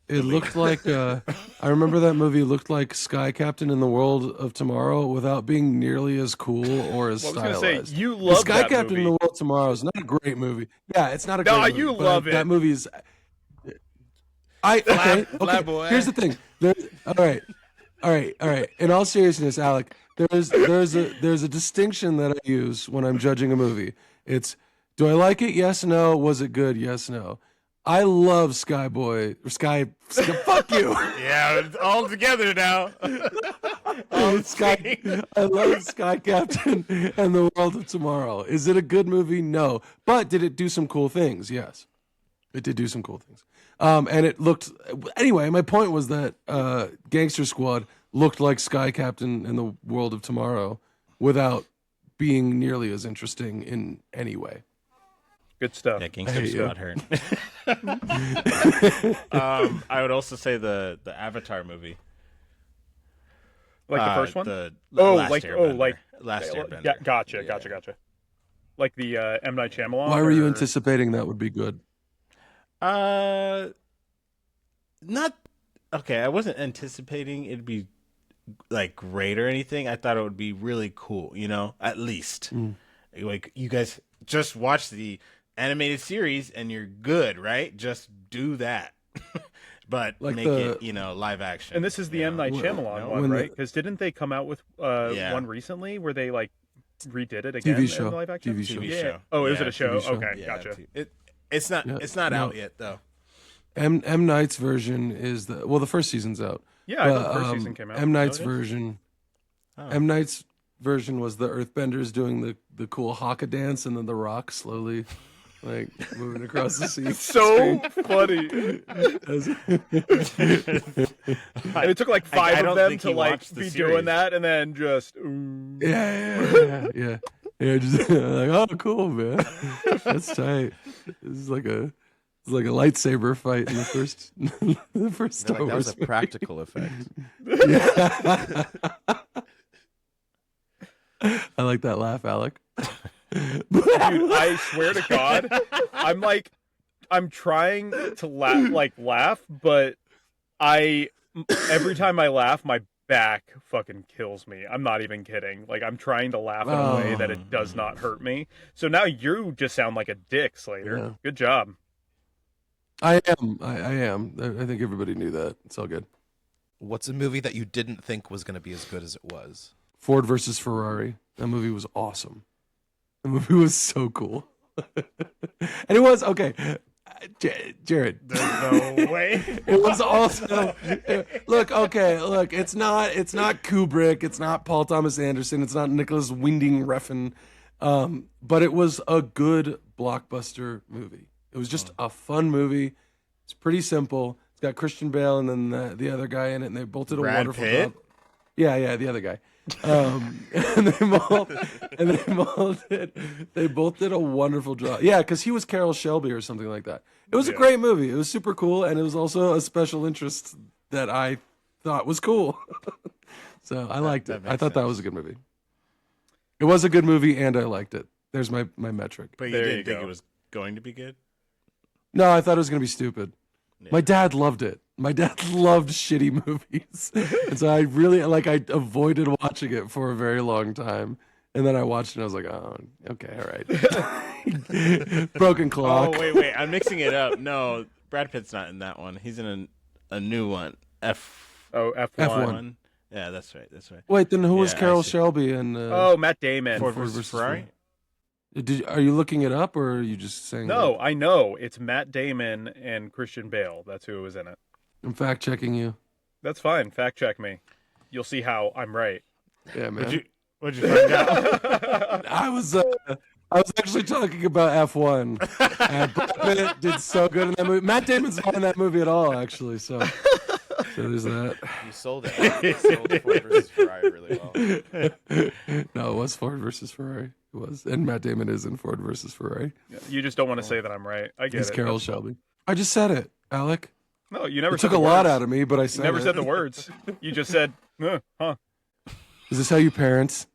It looked like I remember that movie looked like Sky Captain in the World of Tomorrow without being nearly as cool or as Well, I was gonna stylized. say you The love Sky that Captain in movie. the World of Tomorrow is not a great movie. Yeah, it's not a No, great movie. you but love it. That movie is. Okay. Flat boy. Here's the thing. All right. In all seriousness, Alec, there's a distinction that I use when I'm judging a movie. It's, do I like it? Yes, no. Was it good? Yes, no. I love Skyboy or Sky fuck you. Yeah, it's all together now. Sky, I love Sky Captain and the World of Tomorrow. Is it a good movie? No. But did it do some cool things? Yes. It did do some cool things. And it looked, anyway, my point was that Gangster Squad looked like Sky Captain and the World of Tomorrow without being nearly as interesting in any way. Good stuff. Yeah, Gangster Hey, Squad hurt. I would also say the Avatar movie. Like the first one? Last like Airbender. Last Airbender. Yeah, gotcha. Like the M Night Shyamalan. Why were you or- anticipating that would be good? Not okay. I wasn't anticipating it'd be like great or anything. I thought it would be really cool. At least like you guys just watch the animated series and you're good, right? Just do that, but Like make the- it live action. And this is the M Night Shyamalan no, one, when the- right? Because didn't they come out with Yeah. one recently where they like redid it again? TV show. In live action? TV show. TV Yeah. show. Oh, is Yeah, it a show? TV show. Okay, Yeah, gotcha. It's not. Yeah, It's not no. out yet though. M Night's version is the first season's out. Yeah, I thought But, the first season came out. M Night's Oh, it is? version. Oh. M Night's version was the Earthbenders doing the cool haka dance, and then the Rock slowly like moving across the sea. So funny. And it took like I five don't of them think to he like watched the be series. doing that, and then just ooh. Yeah. Just like, oh, cool, man. That's tight. This is like a lightsaber fight in the first the first Star Like, that was Wars a practical effect. movie. I like that laugh, Alec. Dude, I swear to God, I'm trying to laugh, but every time I laugh, my back fucking kills me. I'm not even kidding. Like I'm trying to laugh in a way that it does not hurt me. So now you just sound like a dick, Slater. Yeah. Good job. I am. I am. I think everybody knew that. It's all good. What's a movie that you didn't think was going to be as good as it was? Ford versus Ferrari. That movie was awesome. The movie was so cool. And it was okay. Jared. There's no way. It was also look. It's not Kubrick. It's not Paul Thomas Anderson. It's not Nicholas Winding Refn. But it was a good blockbuster movie. It was just a fun movie. It's pretty simple. It's got Christian Bale and then the other guy in it, and they both did a Brad wonderful Pitt? job. Yeah, the other guy. And they both did a wonderful job. Yeah, because he was Carol Shelby or something like that. It was a great movie. It was super cool, and it was also a special interest that I thought was cool. So I liked it. that I thought makes that was a good movie. It was a good movie, and I liked it. There's my metric. But you There didn't you think go. it was going to be good? No, I thought it was going to be stupid. My dad loved it. My dad loved shitty movies. And so I avoided watching it for a very long time. And then I watched it and I was like, oh, okay, all right. Broken clock. Oh, wait. I'm mixing it up. No, Brad Pitt's not in that one. He's in a new one. F1. F1. Yeah, that's right. Wait, then who was Yeah, I Carol see. Shelby and Oh, Matt Damon. Ford Ford versus versus Ferrari? Are you looking it up or are you just saying No, that? I know. It's Matt Damon and Christian Bale. That's who was in it. I'm fact checking you. That's fine. Fact check me. You'll see how I'm right. Yeah, man. What'd you find out? I was actually talking about F1. Brad Pitt did so good in that movie. Matt Damon's not in that movie at all, actually. So there's that. You sold it. You sold Ford versus Ferrari really well. No, it was Ford versus Ferrari. It was, and Matt Damon is in Ford versus Ferrari. You just don't want to say that I'm right. I get He's it. Carol That's- Shelby. I just said it, Alec. No, you never It said took a the lot words. out of me, but I You said never it. said the words. You just said, huh. Is this how you parents?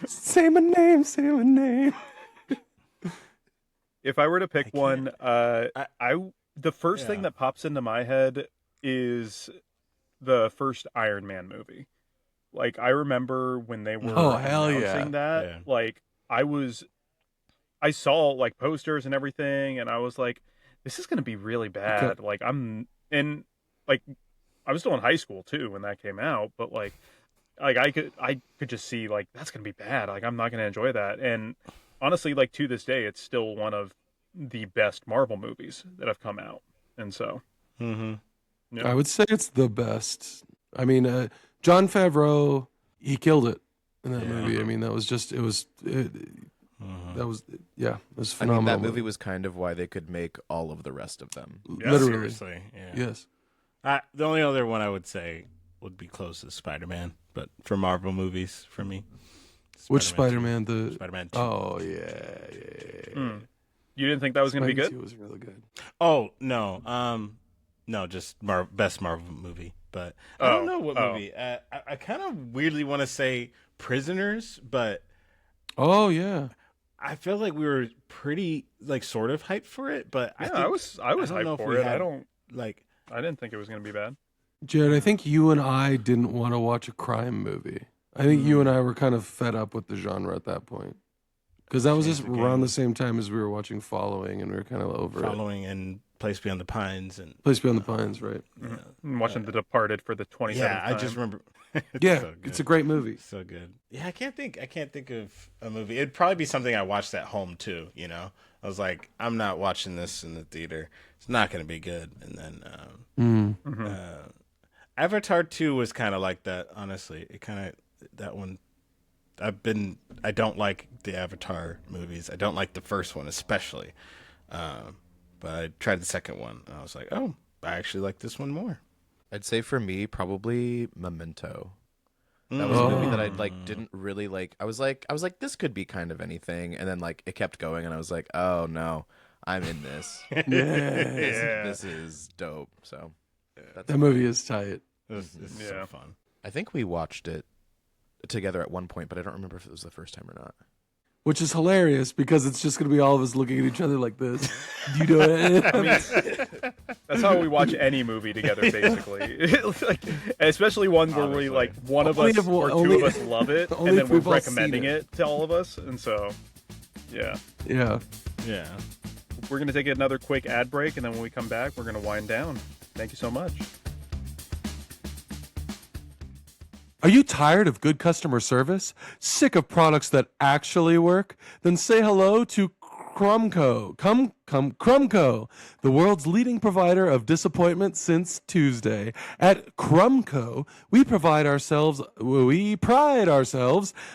Say my name. Say my name. If I were to pick one, the first thing that pops into my head is the first Iron Man movie. Like I remember when they were Oh, hell yeah. announcing that, Yeah. like I saw like posters and everything, and I was like, this is gonna be really bad. Like I was still in high school too when that came out, but like I could just see like that's gonna be bad. Like I'm not gonna enjoy that. And honestly, like to this day, it's still one of the best Marvel movies that have come out. And so, yeah. I would say it's the best. I mean, Jon Favreau, he killed it in that movie. I mean, that was just, that was, yeah, it was I mean, phenomenal. that movie was kind of why they could make all of the rest of them. Yeah, Literally. seriously. Yeah. Yes. The only other one I would say would be close is Spider-Man, but for Marvel movies, for me. Which Spider-Man Spider-Man? 2. Spider-Man 2. Oh, yeah. You didn't think that was going to be Spidey good? 2 was really good. Oh, no. No, just best Marvel movie. But I don't know what movie. I kind of weirdly want to say Prisoners, but Oh, yeah. I feel like we were pretty, like, sort of hyped for it, but Yeah, I was hyped for it. I didn't think it was going to be bad. Jared, I think you and I didn't want to watch a crime movie. I think you and I were kind of fed up with the genre at that point. Because that was just around the same time as we were watching Following, and we were kind of over Following and Place Beyond the Pines. And Place Beyond the Pines, right? And watching The Departed for the 27th yeah, I time. just remember. Yeah, so it's a great movie. So good. Yeah, I can't think of a movie. It'd probably be something I watched at home too. You know, I was like, I'm not watching this in the theater. It's not going to be good. And then Avatar 2 was kind of like that. Honestly, it kind of that one. I don't like the Avatar movies. I don't like the first one especially. But I tried the second one and I was like, oh, I actually like this one more. I'd say for me, probably Memento. That was a movie that I didn't really like. I was like, this could be kind of anything, and then like it kept going, and I was like, oh no, I'm in this. This is dope. So That movie is tight. It's so fun. I think we watched it together at one point, but I don't remember if it was the first time or not. Which is hilarious because it's just going to be all of us looking at each other like this. You know it? That's how we watch any movie together, basically. Like, especially one where we like one of us or two of us love it, and then we're recommending it to all of us. And so, yeah, Yeah. we're gonna take another quick ad break, and then when we come back, we're gonna wind down. Thank you so much. Are you tired of good customer service? Sick of products that actually work? Then say hello to Crumco. Crumco, the world's leading provider of disappointment since Tuesday. At Crumco, we pride ourselves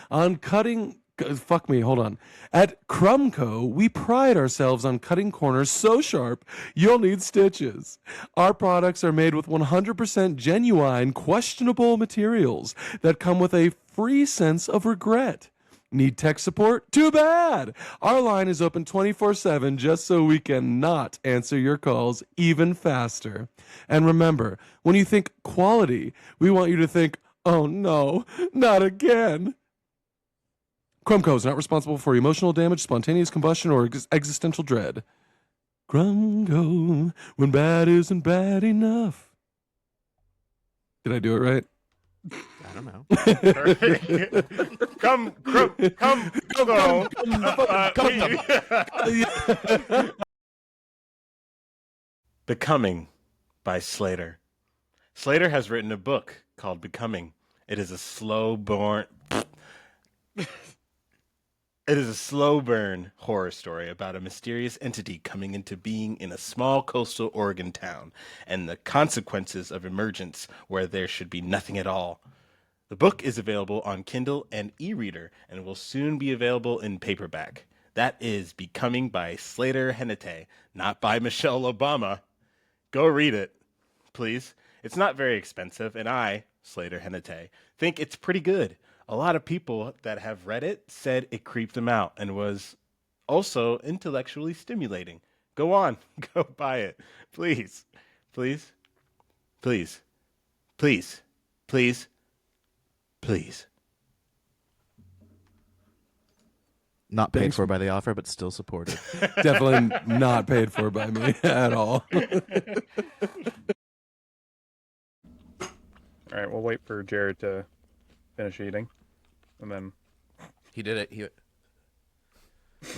on cutting. Fuck me, hold on. At Crumco, we pride ourselves on cutting corners so sharp you'll need stitches. Our products are made with 100% genuine, questionable materials that come with a free sense of regret. Need tech support? Too bad! Our line is open 24/7 just so we can not answer your calls even faster. And remember, when you think quality, we want you to think, oh no, not again. Crumco is not responsible for emotional damage, spontaneous combustion, or existential dread. Crumco, when bad isn't bad enough. Did I do it right? I don't know. Come. Becoming by Slater. Slater has written a book called Becoming. It is a slow burn horror story about a mysterious entity coming into being in a small coastal Oregon town and the consequences of emergence where there should be nothing at all. The book is available on Kindle and e-reader and will soon be available in paperback. That is Becoming by Slater Hennete, not by Michelle Obama. Go read it, please. It's not very expensive, and I, Slater Hennete, think it's pretty good. A lot of people that have read it said it creeped them out and was also intellectually stimulating. Go on, go buy it. Please, please, please, please, please, please. Not paid for by the author, but still supported. Definitely not paid for by me at all. All right, we'll wait for Jared to finish eating, and then He did it. He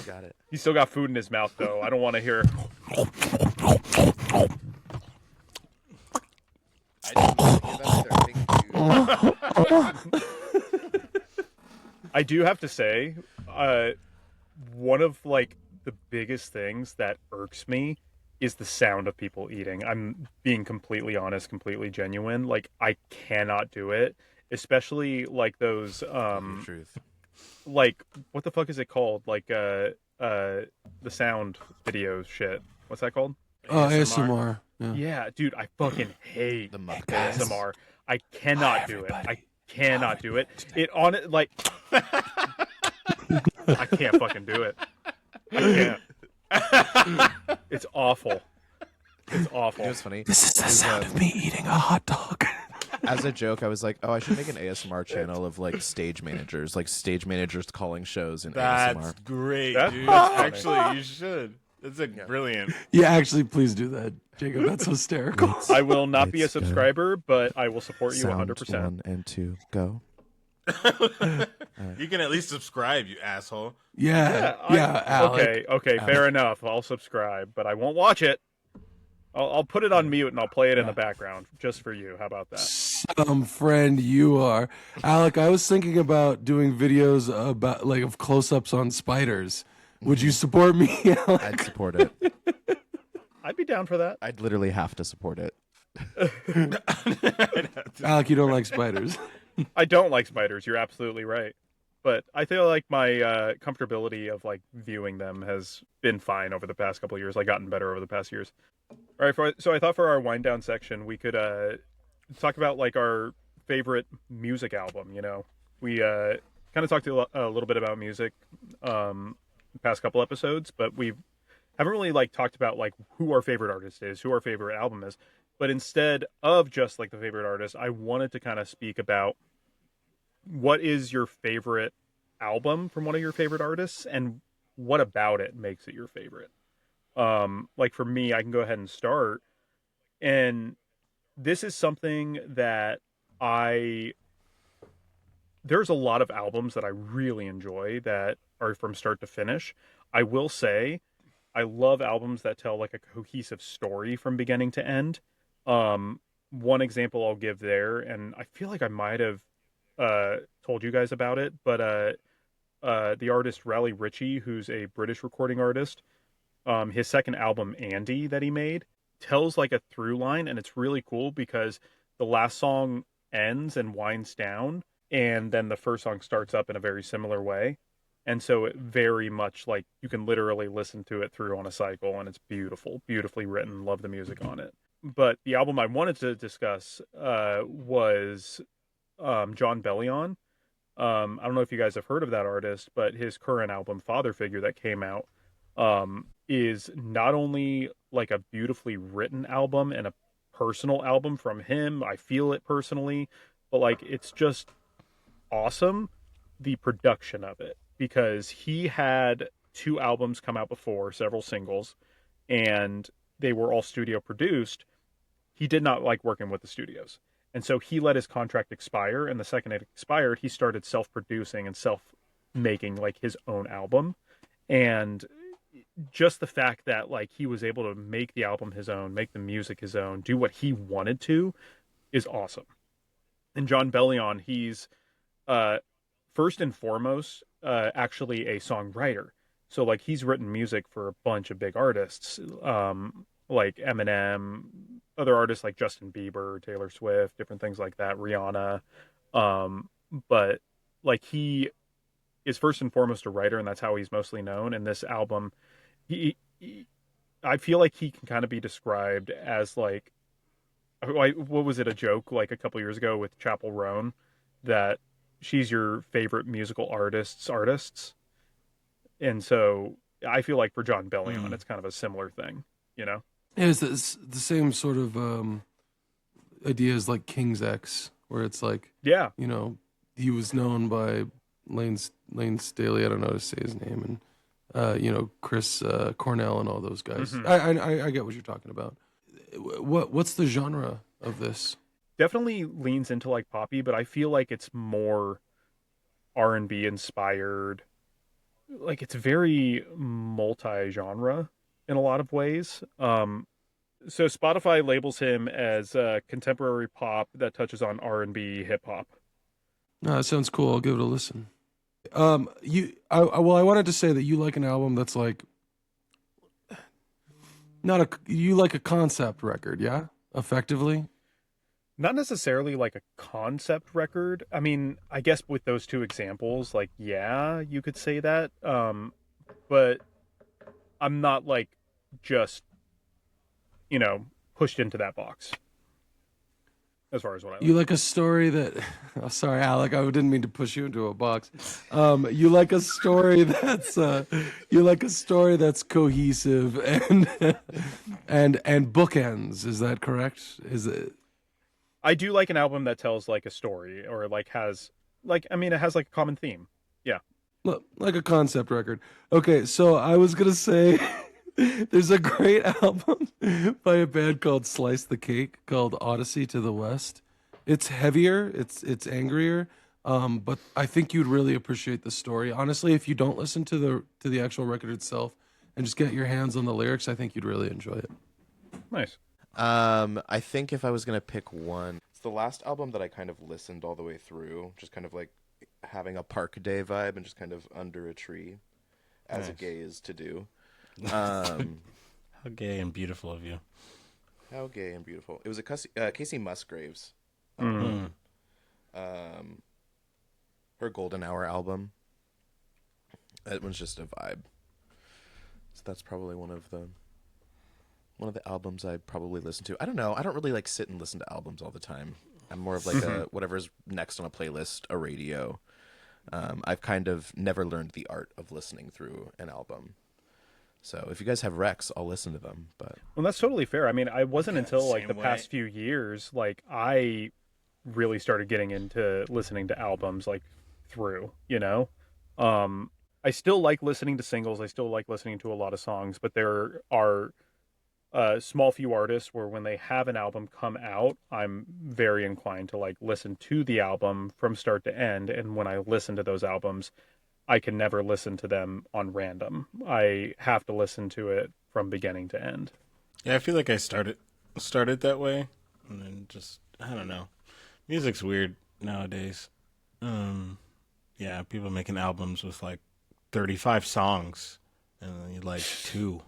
got it. he's still got food in his mouth, though. I don't want to hear. I do have to say, one of like the biggest things that irks me is the sound of people eating. I'm being completely honest, completely genuine. Like I cannot do it, especially like those Your truth. like what the fuck is it called? Like the sound videos shit. What's that called? ASMR. Yeah. Yeah, dude, I fucking hate The mukbang. ASMR. I cannot do it. I cannot do it. It on it like I can't fucking do it. I can't. It's awful. It's awful. It was funny. This is the sound of me eating a hot dog. As a joke, I was like, "Oh, I should make an ASMR channel of like stage managers calling shows in That's ASMR." great, That's dude. funny. Actually, you should. That's brilliant. Yeah, actually, please do that, Jacob. That's hysterical. I will not be a Let's go. subscriber, but I will support you Sound 100%. 1 and 2, go. You can at least subscribe, you asshole. Yeah, Alec. Okay, fair enough. I'll subscribe, but I won't watch it. I'll put it on mute and I'll play it in the background just for you. How about that? Some friend you are, Alec. I was thinking about doing videos about like of close-ups on spiders. Would you support me, Alec? I'd support it. I'd be down for that. I'd literally have to support it. Alec, you don't like spiders. I don't like spiders. You're absolutely right. But I feel like my comfortability of like viewing them has been fine over the past couple of years. Like gotten better over the past years. All right, so I thought for our wind down section we could talk about like our favorite music album. You know, we kind of talked a little bit about music the past couple episodes, but we haven't really like talked about like who our favorite artist is, who our favorite album is. But instead of just like the favorite artist, I wanted to kind of speak about what is your favorite album from one of your favorite artists and what about it makes it your favorite. Like for me, I can go ahead and start. And this is something that there's a lot of albums that I really enjoy that are from start to finish. I will say I love albums that tell like a cohesive story from beginning to end. One example I'll give there, and I feel like I might have told you guys about it, but the artist Raleigh Ritchie, who's a British recording artist, his second album, Andy, that he made, tells like a through line, and it's really cool because the last song ends and winds down, and then the first song starts up in a very similar way. And so it very much like you can literally listen to it through on a cycle, and it's beautiful, beautifully written. Love the music on it. But the album I wanted to discuss was John Bellion. I don't know if you guys have heard of that artist, but his current album, Father Figure, that came out, is not only like a beautifully written album and a personal album from him. I feel it personally, but like it's just awesome, the production of it, because he had 2 albums come out before, several singles, and they were all studio produced. He did not like working with the studios. And so he let his contract expire, and the second it expired, he started self-producing and self-making like his own album. And just the fact that like he was able to make the album his own, make the music his own, do what he wanted to is awesome. And John Bellion, he's first and foremost actually a songwriter. So like he's written music for a bunch of big artists, like Eminem, other artists like Justin Bieber, Taylor Swift, different things like that, Rihanna. But like he is first and foremost a writer, and that's how he's mostly known. And this album, I feel like he can kind of be described as like, what was it, a joke like a couple years ago with Chapel Roan that she's your favorite musical artists. And so I feel like for John Bellion, it's kind of a similar thing, you know? Yeah, it's the same sort of idea as like King's X, where it's like, Yeah. you know, he was known by Lane Staley, I don't know how to say his name, and you know, Chris Cornell and all those guys. I get what you're talking about. What's the genre of this? Definitely leans into like poppy, but I feel like it's more R&B inspired. Like it's very multi-genre in a lot of ways. So Spotify labels him as contemporary pop that touches on R&B, hip hop. No, that sounds cool. I'll give it a listen. I wanted to say that you like an album that's like you like a concept record, yeah? Effectively. Not necessarily like a concept record. I mean, I guess with those two examples, like, yeah, you could say that. But I'm not like just, pushed into that box as far as what I You like. like a story that oh, sorry, Alec, I didn't mean to push you into a box. You like a story that's cohesive and and bookends, is that correct? Is it I do like an album that tells like a story or like has like I mean it has like a common theme. Yeah. look, like a concept record? Okay, so I was gonna say there's a great album by a band called Slice the Cake called Odyssey to the West. It's heavier, it's angrier, but I think you'd really appreciate the story. Honestly, if you don't listen to the actual record itself and just get your hands on the lyrics, I think you'd really enjoy it. Nice. I think if I was gonna pick one, it's the last album that I kind of listened all the way through, just kind of like having a park day vibe and just kind of under a tree, as a Nice. gay is to do. Um, How gay and beautiful of you. how gay and beautiful! It was a Casey Musgraves, Mm. Mm. um, her Golden Hour album. It was just a vibe. So that's probably one of the albums I probably listen to. I don't know. I don't really like sit and listen to albums all the time. I'm more of like a whatever's next on a playlist, a radio. I've kind of never learned the art of listening through an album. So if you guys have recs, I'll listen to them. But Well, that's totally fair. I mean, I wasn't until like Same the way. past few years like I really started getting into listening to albums like through. I still like listening to singles. I still like listening to a lot of songs, but there are small few artists where when they have an album come out, I'm very inclined to like listen to the album from start to end. And when I listen to those albums, I can never listen to them on random. I have to listen to it from beginning to end. Yeah, I feel like I started that way, and then just I don't know. Music's weird nowadays. Yeah, people making albums with like 35 songs, and then you like two,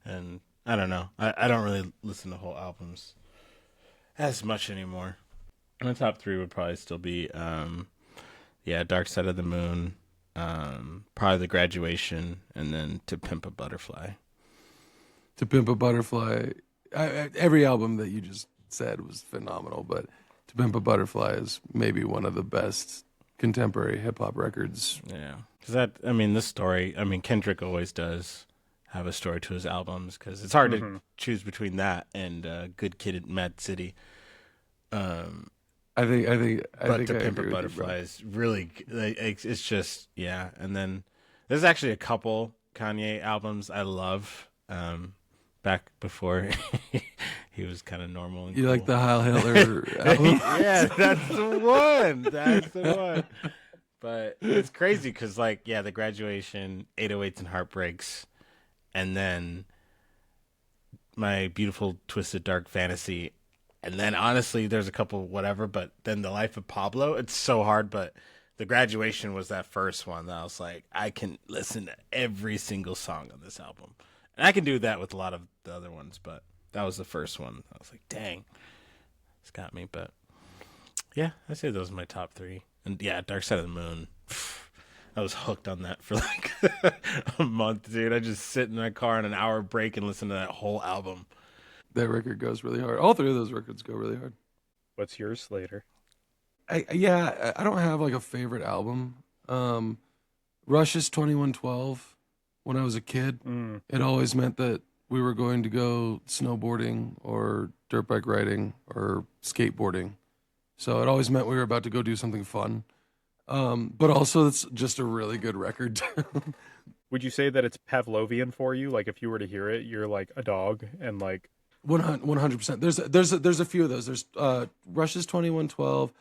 and I don't know. I don't really listen to whole albums as much anymore. My top three would probably still be, yeah, Dark Side of the Moon, probably The Graduation, and then To Pimp a Butterfly. To Pimp a Butterfly, every album that you just said was phenomenal, but To Pimp a Butterfly is maybe one of the best contemporary hip hop records. Yeah, because I mean, this story. I mean, Kendrick always does have a story to his albums because it's hard to choose between that and Good Kid, at Mad City. I think But To I Pimp a agree with you, bro. Butterfly is really. It's just yeah. And then there's actually a couple Kanye albums I love. Back before he was kind of normal. And You like cool. the Heil Hitler album? Yeah, that's the one. That's the one. But it's crazy because, like, yeah, The Graduation, 808s and Heartbreaks, and then My Beautiful Twisted Dark Fantasy, and then honestly, there's a couple whatever, but then The Life of Pablo. It's so hard, but The Graduation was that first one that I was like, I can listen to every single song on this album, and I can do that with a lot of the other ones, but that was the first one. I was like, dang, it's got me. But yeah, I say those are my top three. And yeah, Dark Side of the Moon. I was hooked on that for like a month, dude. I just sit in my car on an hour break and listen to that whole album. That record goes really hard. All three of those records go really hard. What's yours, Slater? I don't have like a favorite album. Rush's 2112. When I was a kid, it always meant that we were going to go snowboarding or dirt bike riding or skateboarding. So it always meant we were about to go do something fun. But also it's just a really good record. Would you say that it's Pavlovian for you? Like if you were to hear it, you're like a dog and like 100%. There's a few of those. There's Rush's 2112,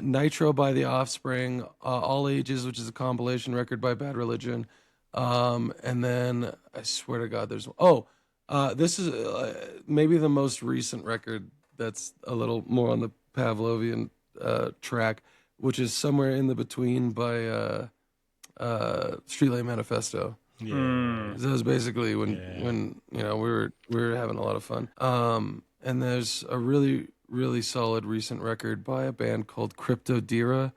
Nitro by The Offspring, All Ages, which is a compilation record by Bad Religion. And then I swear to God, this is maybe the most recent record that's a little more on the Pavlovian track. which is somewhere in the between by Streetlight Manifesto. Yeah. That was basically when we were having a lot of fun. And there's a really solid recent record by a band called Crypto Dira,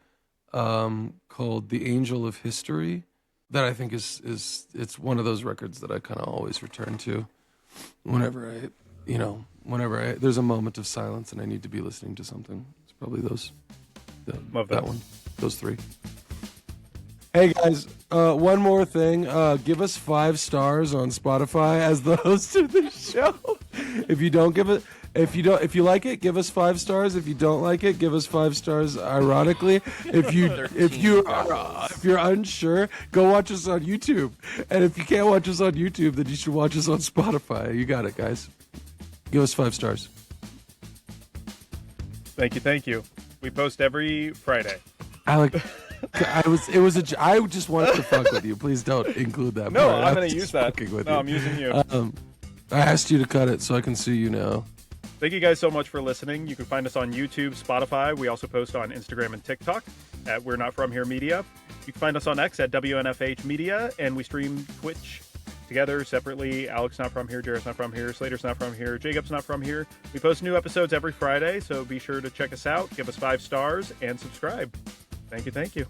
called The Angel of History, that I think is it's one of those records that I kind of always return to whenever there's a moment of silence and I need to be listening to something. It's probably that one, those three. Hey guys, one more thing. Give us 5 stars on Spotify as the host of the show. If you like it, give us 5 stars. If you don't like it, give us 5 stars. Ironically, if you're unsure, go watch us on YouTube. And if you can't watch us on YouTube, then you should watch us on Spotify. You got it, guys. Give us 5 stars. Thank you. We post every Friday. I just wanted to fuck with you. Please don't include that. No, part. I'm going to use that. No, I'm using you. I asked you to cut it so I can sue you now. Thank you guys so much for listening. You can find us on YouTube, Spotify. We also post on Instagram and TikTok at We're Not From Here Media. You can find us on X at WNFH Media, and we stream Twitch together separately. Alex Not From Here, Jared's Not From Here, Slater's Not From Here, Jacob's Not From Here. We post new episodes every Friday, so be sure to check us out, give us 5 stars, and subscribe. Thank you.